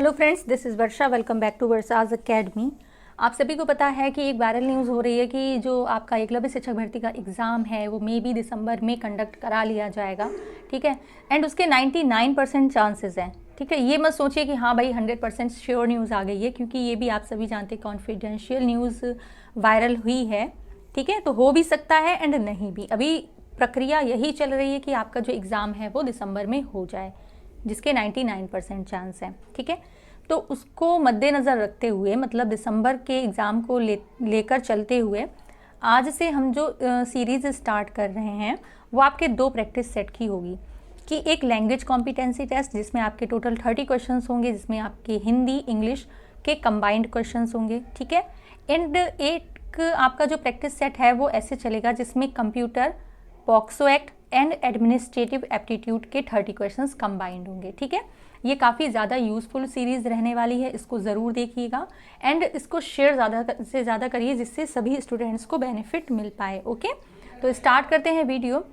Hello friends, this is Varsha. Welcome back to Varsha's academy. आप सभी को पता है कि एक वायरल न्यूज़ हो रही है कि जो आपका एकलव्य शिक्षक भर्ती का एग्ज़ाम है वो मे बी दिसंबर में कंडक्ट करा लिया जाएगा, ठीक है। एंड उसके 99% चांसेस हैं, ठीक है। ये मत सोचिए कि हाँ भाई 100% श्योर न्यूज़ आ गई है, क्योंकि ये भी आप सभी जानते हैं कॉन्फिडेंशियल न्यूज़ वायरल हुई है, ठीक है। तो हो भी सकता है एंड नहीं भी। अभी प्रक्रिया यही चल रही है कि आपका जो एग्ज़ाम है वो दिसंबर में हो जाए, जिसके 99% चांस हैं, ठीक है। तो उसको मद्देनज़र रखते हुए, मतलब दिसंबर के एग्ज़ाम को लेकर चलते हुए आज से हम जो सीरीज़ स्टार्ट कर रहे हैं वो आपके 2 प्रैक्टिस सेट की होगी। कि एक लैंग्वेज कॉम्पिटेंसी टेस्ट जिसमें आपके टोटल 30 क्वेश्चंस होंगे, जिसमें आपके हिंदी इंग्लिश के कंबाइंड क्वेश्चंस होंगे, ठीक है। एंड एक आपका जो प्रैक्टिस सेट है वो ऐसे चलेगा जिसमें computer, POCSO act and administrative aptitude के 30 क्वेश्चंस कंबाइंड होंगे, ठीक है। ये काफ़ी ज़्यादा यूज़फुल सीरीज़ रहने वाली है, इसको ज़रूर देखिएगा एंड इसको शेयर ज़्यादा से ज़्यादा करिए जिससे सभी स्टूडेंट्स को बेनिफिट मिल पाए। ओके, तो स्टार्ट करते हैं वीडियो।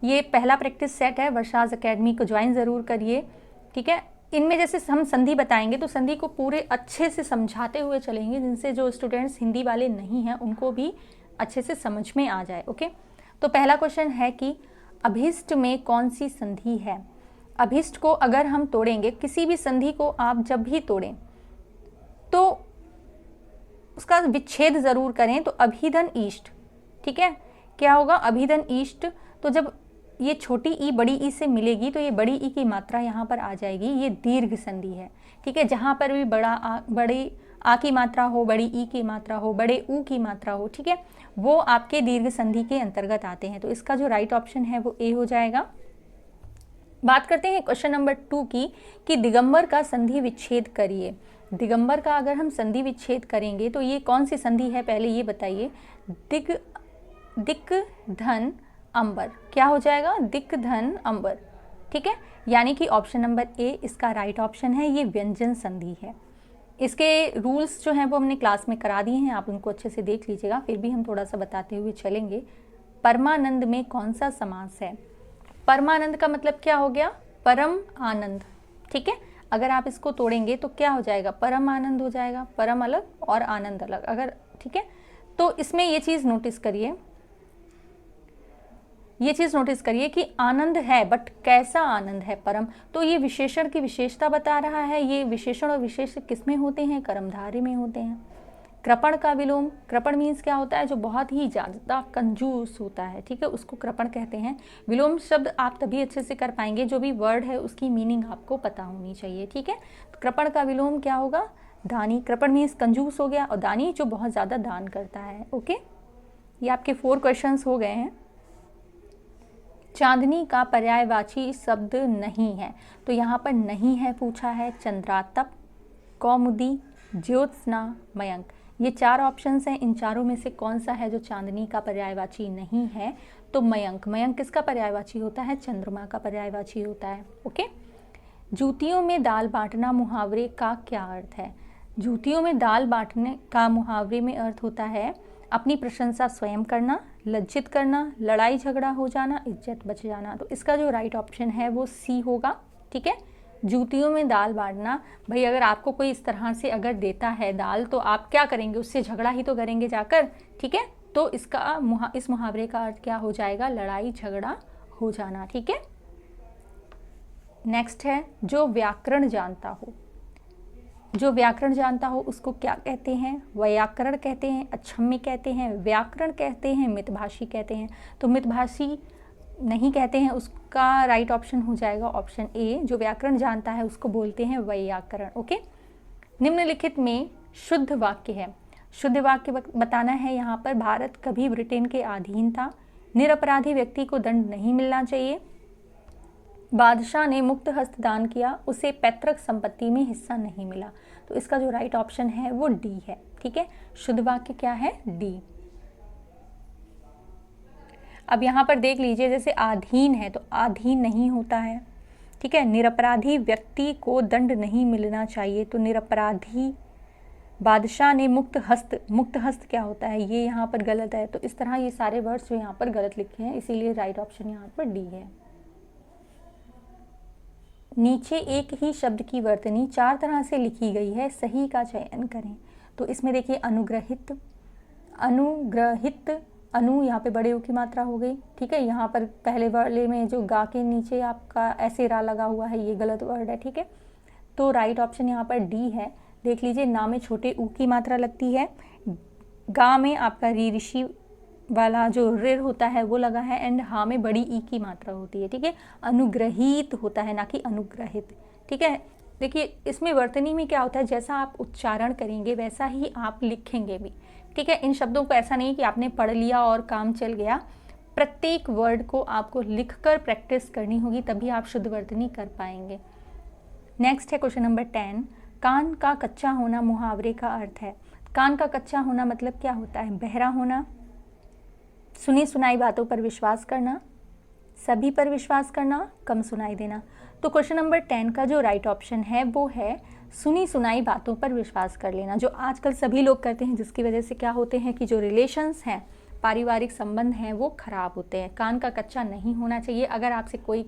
ये पहला प्रैक्टिस सेट है, वर्षाज अकेडमी को ज्वाइन ज़रूर करिए, ठीक है। इनमें जैसे हम संधि बताएंगे तो संधि को पूरे अच्छे से समझाते हुए चलेंगे, जिनसे जो स्टूडेंट्स हिंदी वाले नहीं हैं उनको भी अच्छे से समझ में आ जाए। ओके, तो पहला क्वेश्चन है कि अभिष्ट में कौन सी संधि है। अभिष्ट को अगर हम तोड़ेंगे, किसी भी संधि को आप जब भी तोड़ें तो उसका विच्छेद ज़रूर करें। तो अभिधन ईष्ट, ठीक है, क्या होगा अभिधन ईष्ट। तो जब ये छोटी ई बड़ी ई से मिलेगी तो ये बड़ी ई की मात्रा यहाँ पर आ जाएगी, ये दीर्घ संधि है, ठीक है। जहाँ पर भी बड़ी आ की मात्रा हो, बड़ी ई की मात्रा हो, बड़े ऊ की मात्रा हो, ठीक है, वो आपके दीर्घ संधि के अंतर्गत आते हैं। तो इसका जो राइट ऑप्शन है वो ए हो जाएगा। बात करते हैं क्वेश्चन नंबर 2 की कि दिगंबर का संधि विच्छेद करिए। दिगंबर का अगर हम संधि विच्छेद करेंगे तो ये कौन सी संधि है, पहले ये बताइए। दिक धन अंबर, क्या हो जाएगा, दिक धन अंबर, ठीक है। यानी कि ऑप्शन नंबर ए इसका राइट ऑप्शन है, ये व्यंजन संधि है। इसके रूल्स जो हैं वो हमने क्लास में करा दिए हैं, आप उनको अच्छे से देख लीजिएगा, फिर भी हम थोड़ा सा बताते हुए चलेंगे। परमानंद में कौन सा समास है। परमानंद का मतलब क्या हो गया, परम आनंद, ठीक है। अगर आप इसको तोड़ेंगे तो क्या हो जाएगा, परम आनंद हो जाएगा, परम अलग और आनंद अलग, अगर, ठीक है। तो इसमें ये चीज़ नोटिस करिए, ये चीज़ नोटिस करिए कि आनंद है, बट कैसा आनंद है, परम। तो ये विशेषण की विशेषता बता रहा है। ये विशेषण और विशेष किसमें होते हैं, कर्मधारय में होते हैं। कृपण का विलोम, कृपण मीन्स क्या होता है, जो बहुत ही ज़्यादा कंजूस होता है, ठीक है, उसको कृपण कहते हैं। विलोम शब्द आप तभी अच्छे से कर पाएंगे, जो भी वर्ड है उसकी मीनिंग आपको पता होनी चाहिए, ठीक है। तो कृपण का विलोम क्या होगा, दानी। कृपण मीन्स कंजूस हो गया, और दानी जो बहुत ज़्यादा दान करता है। ओके, ये आपके 4 क्वेश्चंस हो गए हैं। चांदनी का पर्यायवाची शब्द नहीं है, तो यहाँ पर नहीं है पूछा है। चंद्रातप, कौमुदी, ज्योत्सना, मयंक, ये 4 ऑप्शंस हैं। इन चारों में से कौन सा है जो चांदनी का पर्यायवाची नहीं है, तो मयंक। मयंक किसका पर्यायवाची होता है, चंद्रमा का पर्यायवाची होता है। ओके, जूतियों में दाल बांटना मुहावरे का क्या अर्थ है। जूतियों में दाल बांटने का मुहावरे में अर्थ होता है अपनी प्रशंसा स्वयं करना, लज्जित करना, लड़ाई झगड़ा हो जाना, इज्जत बच जाना। तो इसका जो राइट ऑप्शन है वो सी होगा, ठीक है। जूतियों में दाल बांटना, भाई अगर आपको कोई इस तरह से अगर देता है दाल तो आप क्या करेंगे, उससे झगड़ा ही तो करेंगे जाकर, ठीक है। तो इसका इस मुहावरे का अर्थ क्या हो जाएगा, लड़ाई झगड़ा हो जाना, ठीक है। नेक्स्ट है जो व्याकरण जानता हो। जो व्याकरण जानता हो उसको क्या कहते हैं, वैयाकरण कहते हैं, अक्षम्य कहते हैं, व्याकरण कहते हैं, मितभाषी कहते हैं। तो मितभाषी नहीं कहते हैं, उसका राइट ऑप्शन हो जाएगा ऑप्शन ए। जो व्याकरण जानता है उसको बोलते हैं वैयाकरण। ओके, निम्नलिखित में शुद्ध वाक्य है। शुद्ध वाक्य बताना है यहाँ पर। भारत कभी ब्रिटेन के अधीन था, निरपराधी व्यक्ति को दंड नहीं मिलना चाहिए, बादशाह ने मुक्त हस्त दान किया, उसे पैतृक संपत्ति में हिस्सा नहीं मिला। तो इसका जो राइट ऑप्शन है वो डी है, ठीक है। शुद्ध वाक्य क्या है, डी। अब यहाँ पर देख लीजिए, जैसे अधीन है तो अधीन नहीं होता है, ठीक है। निरपराधी व्यक्ति को दंड नहीं मिलना चाहिए, तो निरपराधी। बादशाह ने मुक्त हस्त क्या होता है, ये यहाँ पर गलत है। तो इस तरह ये सारे वर्ड्स जो यहाँ पर गलत लिखे हैं, इसीलिए राइट ऑप्शन यहाँ पर डी है। नीचे एक ही शब्द की वर्तनी 4 तरह से लिखी गई है, सही का चयन करें। तो इसमें देखिए अनुग्रहित, अनुग्रहित, अनु यहाँ पे बड़े ऊ की मात्रा हो गई, ठीक है। यहाँ पर पहले वाले में जो गा के नीचे आपका ऐसे रा लगा हुआ है, ये गलत वर्ड है, ठीक है। तो राइट ऑप्शन यहाँ पर डी है। देख लीजिए, ना में छोटे ऊ की मात्रा लगती है, गा में आपका री ऋषि वाला जो ऋ होता है वो लगा है, एंड हा में बड़ी ई की मात्रा होती है, ठीक है। अनुग्रहित होता है, ना कि अनुग्रहित, ठीक है। देखिए, इसमें वर्तनी में क्या होता है, जैसा आप उच्चारण करेंगे वैसा ही आप लिखेंगे भी, ठीक है। इन शब्दों को ऐसा नहीं कि आपने पढ़ लिया और काम चल गया, प्रत्येक वर्ड को आपको लिखकर प्रैक्टिस करनी होगी, तभी आप शुद्ध वर्तनी कर पाएंगे। नेक्स्ट है क्वेश्चन नंबर 10, कान का कच्चा होना मुहावरे का अर्थ है। कान का कच्चा होना मतलब क्या होता है? बहरा होना, सुनी सुनाई बातों पर विश्वास करना, सभी पर विश्वास करना, कम सुनाई देना। तो क्वेश्चन नंबर 10 का जो राइट ऑप्शन है वो है सुनी सुनाई बातों पर विश्वास कर लेना, जो आजकल सभी लोग करते हैं, जिसकी वजह से क्या होते हैं कि जो रिलेशंस हैं, पारिवारिक संबंध हैं, वो खराब होते हैं। कान का कच्चा नहीं होना चाहिए। अगर आपसे कोई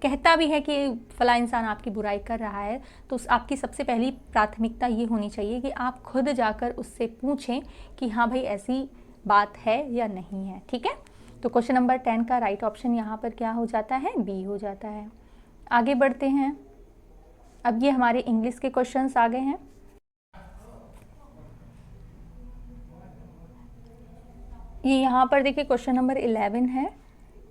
कहता भी है कि फला इंसान आपकी बुराई कर रहा है, तो आपकी सबसे पहली प्राथमिकता ये होनी चाहिए कि आप खुद जाकर उससे पूछें कि हाँ भाई ऐसी बात है या नहीं है, ठीक है। तो क्वेश्चन नंबर 10 का राइट ऑप्शन यहाँ पर क्या हो जाता है? बी हो जाता है। आगे बढ़ते हैं। अब ये हमारे इंग्लिश के क्वेश्चंस आ गए हैं। ये यहाँ पर देखिए क्वेश्चन नंबर 11 है,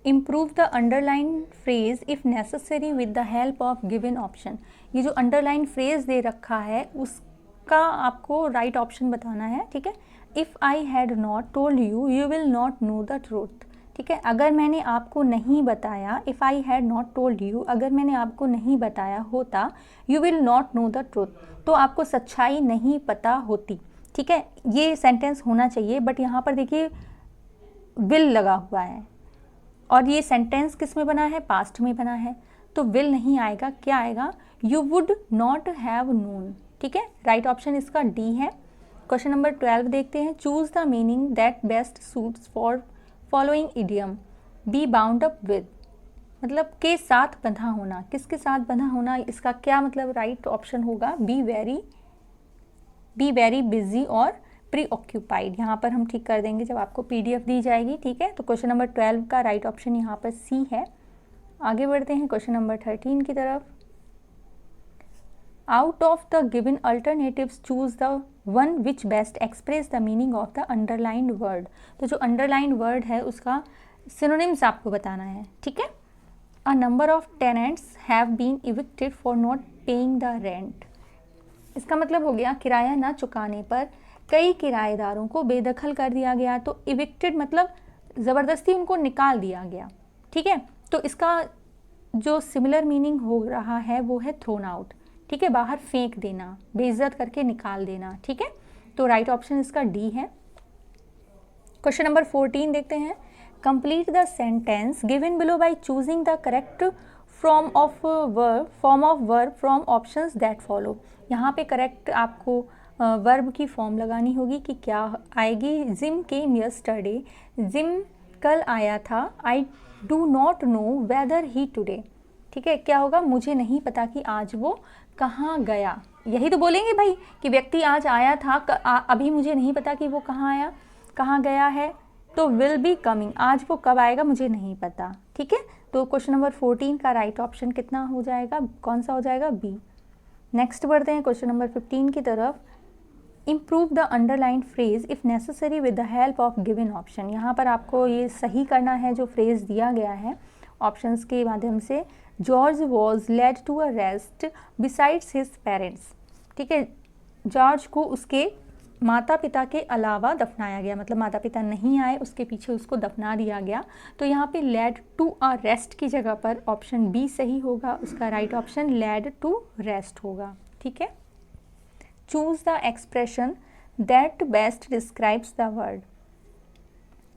improve the underline phrase if necessary with the help of given option. ये जो अंडरलाइन फ्रेज दे रखा है उसका आपको राइट ऑप्शन बताना है, ठीक है। If I had not told you, you will not know the truth, ठीक है। अगर मैंने आपको नहीं बताया, if I had not told you, अगर मैंने आपको नहीं बताया होता, you will not know the truth, तो आपको सच्चाई नहीं पता होती, ठीक है। ये सेंटेंस होना चाहिए, बट यहाँ पर देखिए विल लगा हुआ है, और ये सेंटेंस किस में बना है? पास्ट में बना है, तो विल नहीं आएगा, क्या आएगा? You would not have known, ठीक है। राइट ऑप्शन इसका डी है। क्वेश्चन नंबर 12 देखते हैं, choose the meaning that best suits for following idiom, be bound up with, मतलब के साथ बंधा होना, किसके साथ बंधा होना, इसका क्या मतलब राइट ऑप्शन होगा? बी वेरी बिजी और प्री ऑक्यूपाइड। यहाँ पर हम ठीक कर देंगे जब आपको PDF दी जाएगी, ठीक है। तो क्वेश्चन नंबर 12 का राइट ऑप्शन यहाँ पर सी है। आगे बढ़ते हैं क्वेश्चन नंबर 13 की तरफ। Out of the given alternatives choose the one which best express the meaning of the underlined word. तो जो अंडरलाइंड वर्ड है उसका सिनोनिम्स आपको बताना है, ठीक है। A number of tenants have been evicted for not paying the rent. इसका मतलब हो गया किराया ना चुकाने पर कई किराएदारों को बेदखल कर दिया गया। तो इविक्टेड मतलब ज़बरदस्ती उनको निकाल दिया गया, ठीक है। तो इसका जो सिमिलर मीनिंग हो रहा है वो है थ्रोन आउट, ठीक है, बाहर फेंक देना, बेइज्जत करके निकाल देना, ठीक है। तो राइट ऑप्शन इसका डी है। क्वेश्चन नंबर 14 देखते हैं, complete the sentence given below by choosing the correct form of verb from options that follow. यहाँ पे करेक्ट आपको वर्ब की फॉर्म लगानी होगी कि क्या आएगी? जिम केम यस्टरडे, जिम कल आया था। I do not know whether he today, ठीक है। क्या होगा? मुझे नहीं पता कि आज वो कहाँ गया। यही तो बोलेंगे भाई कि व्यक्ति आज आया था, अभी मुझे नहीं पता कि वो कहाँ आया, कहाँ गया है। तो विल बी कमिंग, आज वो कब आएगा मुझे नहीं पता, ठीक है। तो क्वेश्चन नंबर 14 का राइट ऑप्शन कितना हो जाएगा? कौन सा हो जाएगा? बी। नेक्स्ट बढ़ते हैं क्वेश्चन नंबर 15 की तरफ। Improve the underline phrase if necessary with the help of given option. यहाँ पर आपको ये सही करना है जो फ्रेज दिया गया है ऑप्शंस के माध्यम से। George was led to a rest besides his parents, ठीक है। जॉर्ज को उसके माता पिता के अलावा दफनाया गया, मतलब माता पिता नहीं आए, उसके पीछे उसको दफना दिया गया। तो यहाँ पे लेड टू अ रेस्ट की जगह पर ऑप्शन बी सही होगा, उसका right option led to rest होगा, ठीक है। Choose the expression that best describes the word.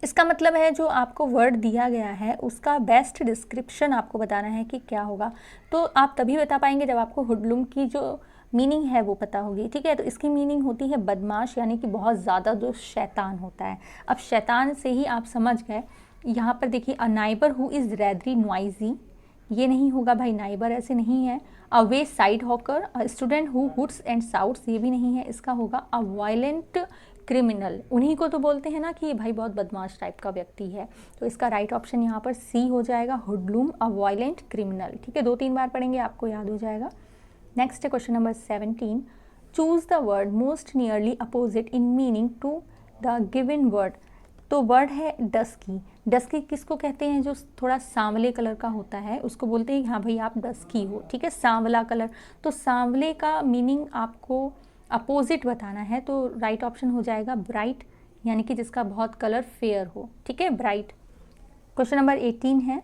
इसका मतलब है जो आपको वर्ड दिया गया है उसका बेस्ट डिस्क्रिप्शन आपको बताना है कि क्या होगा। तो आप तभी बता पाएंगे जब आपको हुडलुम की जो मीनिंग है वो पता होगी, ठीक है। तो इसकी मीनिंग होती है बदमाश, यानी कि बहुत ज़्यादा जो शैतान होता है। अब शैतान से ही आप समझ गए। यहाँ पर देखिए, a neighbour who is rather noisy, ये नहीं होगा भाई, नाइबर ऐसे नहीं है। A wayside hawker, a student who hoots and shouts, ये भी नहीं है, इसका होगा अ वायलेंट क्रिमिनल। उन्हीं को तो बोलते हैं ना कि भाई बहुत बदमाश टाइप का व्यक्ति है, तो इसका राइट ऑप्शन यहाँ पर सी हो जाएगा, हुडलूम, अ वायलेंट क्रिमिनल। ठीक है, 2-3 बार पढ़ेंगे आपको याद हो जाएगा। नेक्स्ट है question number 17, choose the word most nearly opposite in meaning to the given word. तो वर्ड है डस्की। डस्की किसको कहते हैं? जो थोड़ा सांवले कलर का होता है उसको बोलते हैं हाँ भाई आप डस्की हो। ठीक है, सांवला कलर। तो सांवले का मीनिंग आपको अपोजिट बताना है, तो राइट ऑप्शन हो जाएगा ब्राइट, यानी कि जिसका बहुत कलर फेयर हो। ठीक है, ब्राइट। क्वेश्चन नंबर 18 है,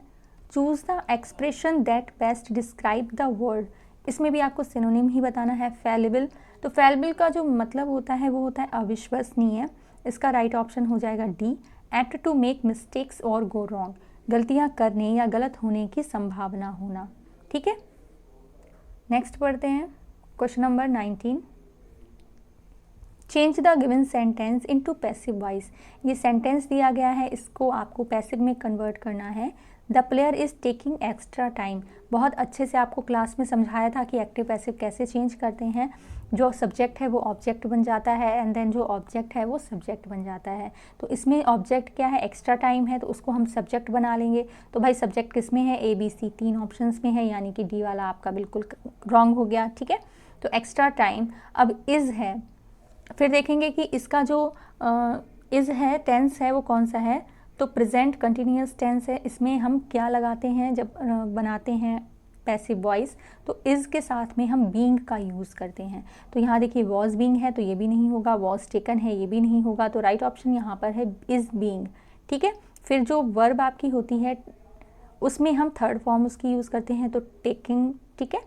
choose the expression that best describe the word. इसमें भी आपको सिनोनिम ही बताना है। फैलेबल, तो फैलेबल का जो मतलब होता है वो होता है अविश्वसनीय। इसका राइट ऑप्शन हो जाएगा D, act to make mistakes और गो रॉन्ग, गलतियां करने या गलत होने की संभावना होना। ठीक है, नेक्स्ट पढ़ते हैं question number 19, change the given sentence into passive voice. ये सेंटेंस दिया गया है, इसको आपको पैसिव में कन्वर्ट करना है। The player is taking extra time. बहुत अच्छे से आपको क्लास में समझाया था कि एक्टिव पैसिव कैसे चेंज करते हैं। जो सब्जेक्ट है वो ऑब्जेक्ट बन जाता है एंड देन जो ऑब्जेक्ट है वो सब्जेक्ट बन जाता है। तो इसमें ऑब्जेक्ट क्या है? एक्स्ट्रा टाइम है, तो उसको हम सब्जेक्ट बना लेंगे। तो भाई सब्जेक्ट किस में है? ए बी सी, 3 ऑप्शंस में है, यानी कि डी वाला आपका बिल्कुल रॉन्ग हो गया। ठीक है, तो एक्स्ट्रा टाइम। अब इज़ है, फिर देखेंगे कि इसका जो इज़ है, टेंस है, वो कौन सा है? तो प्रेजेंट कंटिन्यूअस टेंस है। इसमें हम क्या लगाते हैं जब बनाते हैं पैसिव वॉइस? तो इज़ के साथ में हम बीइंग का यूज़ करते हैं। तो यहाँ देखिए वॉज बीइंग है तो ये भी नहीं होगा, वॉज टेकन है ये भी नहीं होगा, तो राइट ऑप्शन यहाँ पर है इज़ बीइंग। ठीक है, फिर जो वर्ब आपकी होती है उसमें हम थर्ड फॉर्म उसकी यूज़ करते हैं, तो टेकिंग। ठीक है,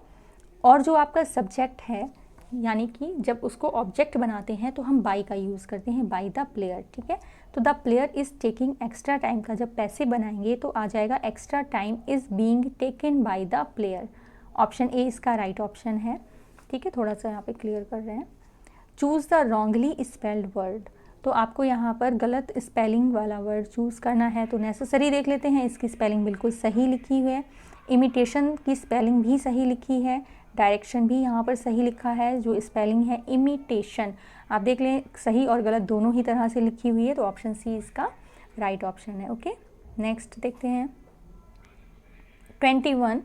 और जो आपका सब्जेक्ट है, यानी कि जब उसको ऑब्जेक्ट बनाते हैं तो हम बाई का यूज़ करते हैं, बाई द प्लेयर। ठीक है, तो the player is taking extra time का जब पैसे बनाएंगे तो आ जाएगा extra time is being taken by the player. Option A इसका राइट ऑप्शन है। ठीक है, थोड़ा सा यहाँ पे क्लियर कर रहे हैं। Choose the wrongly spelled word, तो आपको यहाँ पर गलत स्पेलिंग वाला वर्ड चूज़ करना है। तो नेसेसरी देख लेते हैं, इसकी स्पेलिंग बिल्कुल सही लिखी हुई है। इमिटेशन की स्पेलिंग भी सही लिखी है, डायरेक्शन भी यहाँ पर सही लिखा है। जो स्पेलिंग है इमिटेशन, आप देख लें सही और गलत दोनों ही तरह से लिखी हुई है, तो ऑप्शन सी इसका राइट ऑप्शन है। ओके, नेक्स्ट देखते हैं 21।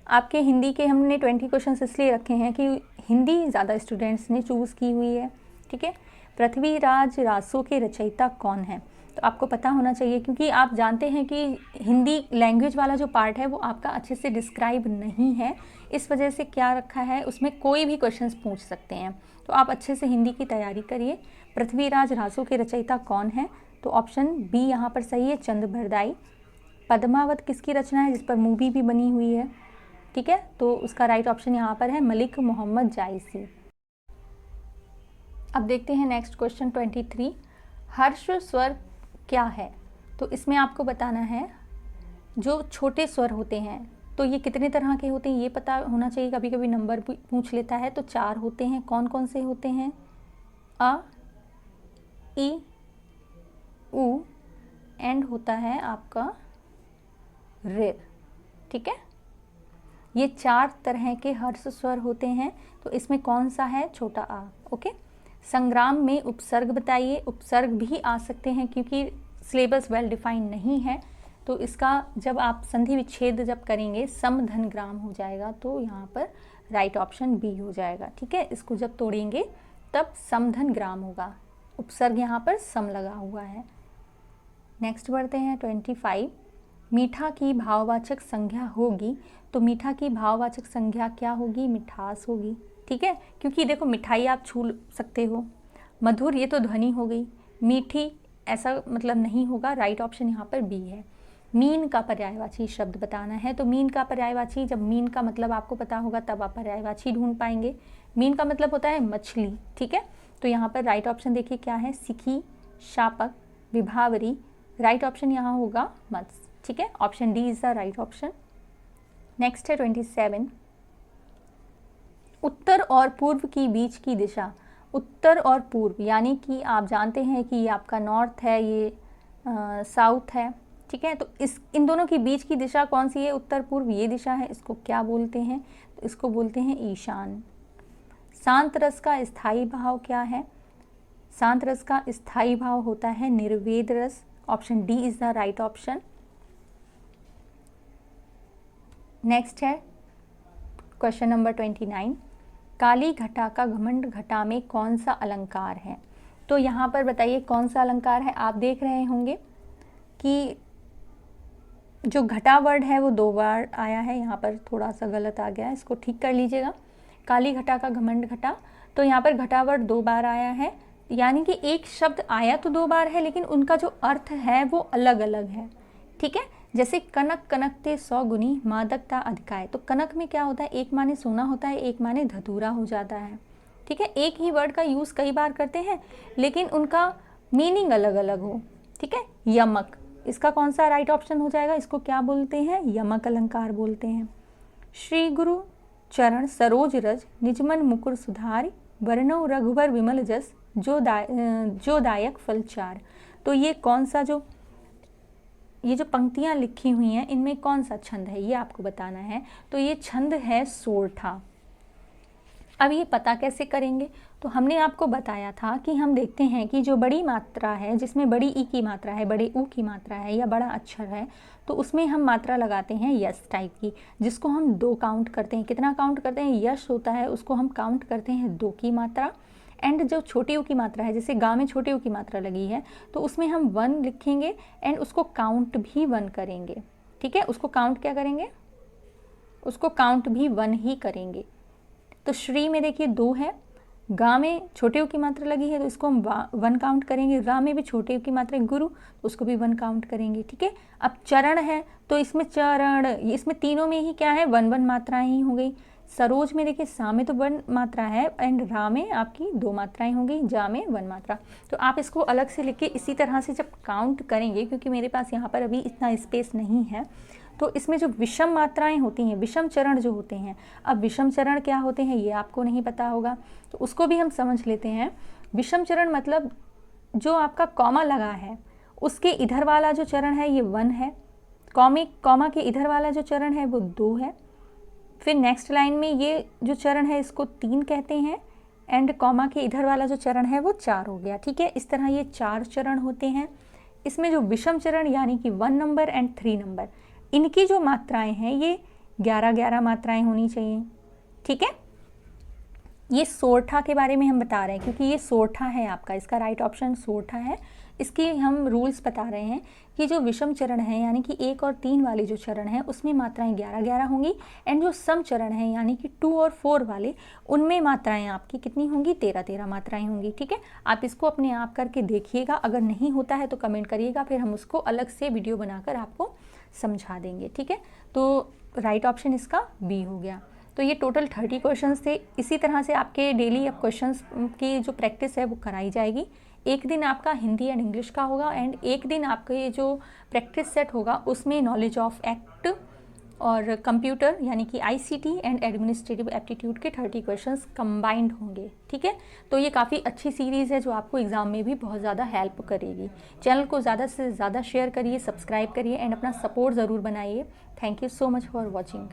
आपके हिंदी के हमने 20 क्वेश्चन इसलिए रखे हैं कि हिंदी ज़्यादा स्टूडेंट्स ने चूज़ की हुई है। ठीक है, पृथ्वीराज रासो के रचयिता कौन है? तो आपको पता होना चाहिए, क्योंकि आप जानते हैं कि हिंदी लैंग्वेज वाला जो पार्ट है वो आपका अच्छे से डिस्क्राइब नहीं है, इस वजह से क्या रखा है उसमें कोई भी क्वेश्चंस पूछ सकते हैं। तो आप अच्छे से हिंदी की तैयारी करिए। पृथ्वीराज रासो के रचयिता कौन है? तो ऑप्शन बी यहाँ पर सही है, चंद बरदाई। पद्मावत किसकी रचना है, जिस पर मूवी भी बनी हुई है? ठीक है, तो उसका राइट ऑप्शन यहाँ पर है मलिक मोहम्मद जायसी। अब देखते हैं नेक्स्ट क्वेश्चन 23, हर्ष स्वर क्या है? तो इसमें आपको बताना है जो छोटे स्वर होते हैं तो ये कितने तरह के होते हैं ये पता होना चाहिए। कभी कभी नंबर पूछ लेता है, तो 4 होते हैं। कौन कौन से होते हैं? अ, ई, उ, एंड होता है आपका रे। ठीक है, ये 4 तरह के हर्ष स्वर होते हैं। तो इसमें कौन सा है? छोटा आ। ओके, संग्राम में उपसर्ग बताइए। उपसर्ग भी आ सकते हैं क्योंकि सिलेबस वेल डिफाइंड नहीं है, तो इसका जब आप संधि विच्छेद जब करेंगे सम धन ग्राम हो जाएगा, तो यहाँ पर राइट ऑप्शन बी हो जाएगा। ठीक है, इसको जब तोड़ेंगे तब सम धन ग्राम होगा, उपसर्ग यहाँ पर सम लगा हुआ है। नेक्स्ट बढ़ते हैं 25, मीठा की भाववाचक संज्ञा होगी। तो मीठा की भाववाचक संज्ञा क्या होगी? मिठास होगी। ठीक है, क्योंकि देखो मिठाई आप छू सकते हो, मधुर ये तो ध्वनि हो गई, मीठी ऐसा मतलब नहीं होगा। राइट ऑप्शन यहाँ पर बी है। मीन का पर्यायवाची शब्द बताना है, तो मीन का पर्यायवाची, जब मीन का मतलब आपको पता होगा तब आप पर्यायवाची ढूंढ पाएंगे। मीन का मतलब होता है मछली। ठीक है, तो यहाँ पर राइट ऑप्शन देखिए क्या है? सिखी, शापक, विभावरी। राइट ऑप्शन यहाँ होगा मत्स्य। ठीक है, option D is the right option. Next है 27, उत्तर और पूर्व की बीच की दिशा। उत्तर और पूर्व यानी कि आप जानते हैं कि ये आपका नॉर्थ है, ये साउथ है। ठीक है। तो इन दोनों के बीच की दिशा कौन सी है? उत्तर पूर्व ये दिशा है, इसको क्या बोलते हैं? तो इसको बोलते हैं ईशान। शांत रस का स्थायी भाव क्या है? शांत रस का स्थायी भाव होता है निर्वेद रस। Option D is the right option. Next है क्वेश्चन नंबर 29। काली घटा का घमंड घटा में कौन सा अलंकार है? तो यहाँ पर बताइए कौन सा अलंकार है। आप देख रहे होंगे कि जो घटा वर्ड है वो 2 बार आया है, यहाँ पर थोड़ा सा गलत आ गया है, इसको ठीक कर लीजिएगा। काली घटा का घमंड घटा, तो यहाँ पर घटा वर्ड 2 बार आया है, यानी कि एक शब्द आया तो 2 बार है लेकिन उनका जो अर्थ है वो अलग अलग है। ठीक है, जैसे कनक कनकते 100 गुनी मादकता अधिकाय। तो कनक में क्या होता है? एक माने सोना होता है, एक माने धतूरा हो जाता है। ठीक है, एक ही वर्ड का यूज़ कई बार करते हैं लेकिन उनका मीनिंग अलग अलग हो। ठीक है, यमक, इसका कौन सा राइट ऑप्शन हो जाएगा? इसको क्या बोलते हैं? यमक अलंकार बोलते हैं। श्री गुरु चरण सरोज रज निजमन मुकुर सुधार वर्णो रघुबर विमल जस जो दायक फल चार। तो ये कौन सा ये जो पंक्तियाँ लिखी हुई हैं इनमें कौन सा छंद है ये आपको बताना है। तो ये छंद है सोरठा। अब ये पता कैसे करेंगे? तो हमने आपको बताया था कि हम देखते हैं कि जो बड़ी मात्रा है, जिसमें बड़ी ई की मात्रा है, बड़े ऊ की मात्रा है या बड़ा अक्षर है, तो उसमें हम मात्रा लगाते हैं यस टाइप की, जिसको हम 2 काउंट करते हैं। कितना काउंट करते हैं? यश होता है उसको हम काउंट करते हैं 2 की मात्रा। एंड जो छोटी ऊ की मात्रा है, जैसे गा में छोटी ऊ की मात्रा लगी है तो उसमें हम 1 लिखेंगे एंड उसको काउंट भी 1 करेंगे। ठीक है, उसको काउंट क्या करेंगे? उसको काउंट भी 1 ही करेंगे। तो श्री में देखिए 2 है, गा में छोटे ऊ की मात्रा लगी है तो इसको हम 1 काउंट करेंगे। रा में भी छोटे ऊ की मात्रा गुरु, तो उसको भी 1 काउंट करेंगे। ठीक है, अब चरण है तो इसमें चरण, इसमें तीनों में ही क्या है? 1 मात्राएं ही हो गई। सरोज में देखिए सा में तो 1 मात्रा है एंड रा में आपकी 2 मात्राएं होंगी, जा में 1 मात्रा। तो आप इसको अलग से लिख के इसी तरह से जब काउंट करेंगे, क्योंकि मेरे पास यहाँ पर अभी इतना स्पेस नहीं है, तो इसमें जो विषम मात्राएं होती हैं, विषम चरण जो होते हैं, अब विषम चरण क्या होते हैं ये आपको नहीं पता होगा तो उसको भी हम समझ लेते हैं। विषम चरण मतलब जो आपका कॉमा लगा है उसके इधर वाला जो चरण है ये 1 है, कॉमा के इधर वाला जो चरण है वो 2 है, फिर नेक्स्ट लाइन में ये जो चरण है इसको 3 कहते हैं एंड कॉमा के इधर वाला जो चरण है वो 4 हो गया। ठीक है, इस तरह ये 4 चरण होते हैं। इसमें जो विषम चरण यानी कि 1 नंबर एंड 3 नंबर, इनकी जो मात्राएं हैं ये 11-11 मात्राएं होनी चाहिए। ठीक है, ये सोरठा के बारे में हम बता रहे हैं क्योंकि ये सोरठा है आपका, इसका राइट ऑप्शन सोरठा है। इसके हम रूल्स बता रहे हैं कि जो विषम चरण है यानी कि 1 और 3 वाले जो चरण हैं उसमें मात्राएं 11-11 होंगी एंड जो सम चरण है यानी कि 2 और 4 वाले उनमें मात्राएं आपकी कितनी होंगी? 13-13 मात्राएं होंगी। ठीक है, आप इसको अपने आप करके देखिएगा, अगर नहीं होता है तो कमेंट करिएगा, फिर हम उसको अलग से वीडियो बनाकर आपको समझा देंगे। ठीक है, तो राइट ऑप्शन इसका बी हो गया। तो ये टोटल 30 क्वेश्चंस थे। इसी तरह से आपके डेली अब क्वेश्चंस की जो प्रैक्टिस है वो कराई जाएगी। एक दिन आपका हिंदी एंड इंग्लिश का होगा एंड एक दिन आपका ये जो प्रैक्टिस सेट होगा उसमें नॉलेज ऑफ एक्ट और कंप्यूटर यानी कि ICT एंड एडमिनिस्ट्रेटिव एप्टीट्यूड के 30 क्वेश्चंस कंबाइंड होंगे। ठीक है, तो ये काफ़ी अच्छी सीरीज़ है जो आपको एग्ज़ाम में भी बहुत ज़्यादा हेल्प करेगी। चैनल को ज़्यादा से ज़्यादा शेयर करिए, सब्सक्राइब करिए एंड अपना सपोर्ट ज़रूर बनाइए। Thank you so much for watching.